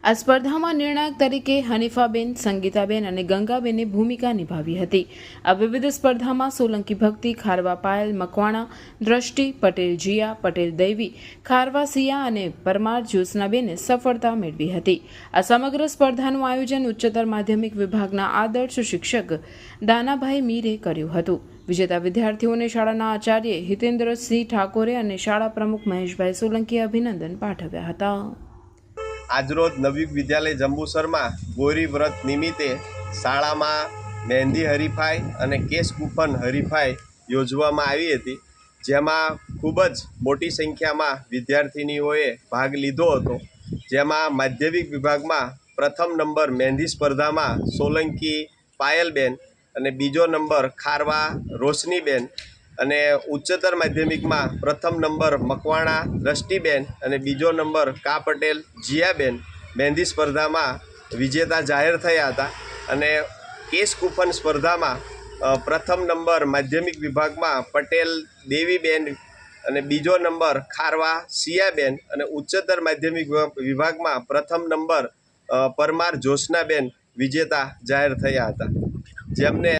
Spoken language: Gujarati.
આ સ્પર્ધામાં નિર્ણાયક તરીકે હનીફાબેન, સંગીતાબેન અને ગંગાબેને ભૂમિકા નિભાવી હતી। આ વિવિધ સ્પર્ધામાં સોલંકી ભક્તિ, ખારવા પાયલ, મકવાણા દ્રષ્ટિ, પટેલ જીયા, પટેલ દૈવી, ખારવા સિયા અને પરમાર જ્યોત્સનાબેને સફળતા મેળવી હતી। આ સમગ્ર સ્પર્ધાનું આયોજન ઉચ્ચતર માધ્યમિક વિભાગના આદર્શ શિક્ષક દાનાભાઈ મીરે કર્યું હતું। વિજેતા વિદ્યાર્થીઓને શાળાના આચાર્ય હિતેન્દ્રસિંહ ઠાકોરે અને શાળા પ્રમુખ મહેશભાઈ સોલંકીએ અભિનંદન પાઠવ્યા હતા। આજરોજ નવયુગ વિદ્યાલય જંબુસરમાં ગૌરી વ્રત નિમિત્તે શાળામાં મહેંદી હરીફાઈ અને કેસ કૂપન હરીફાઈ યોજવામાં આવી હતી, જેમાં ખૂબ જ મોટી સંખ્યામાં વિદ્યાર્થિનીઓએ ભાગ લીધો હતો। જેમાં માધ્યમિક વિભાગમાં પ્રથમ નંબર મહેંદી સ્પર્ધામાં સોલંકી પાયલબેન અને બીજો નંબર ખારવા રોશનીબેન અને ઉચ્ચતર માધ્યમિકમાં પ્રથમ નંબર મકવાણા દ્રષ્ટિબેન અને બીજો નંબર કા પટેલ જીયાબેન મહેંદી સ્પર્ધામાં વિજેતા જાહેર થયા હતા। અને કેસ કૂપન સ્પર્ધામાં પ્રથમ નંબર માધ્યમિક વિભાગમાં પટેલ દેવીબેન અને બીજો નંબર ખારવા સિયાબેન અને ઉચ્ચતર માધ્યમિક વિભાગમાં પ્રથમ નંબર પરમાર જ્યોત્સનાબેન વિજેતા જાહેર થયા હતા, જેમને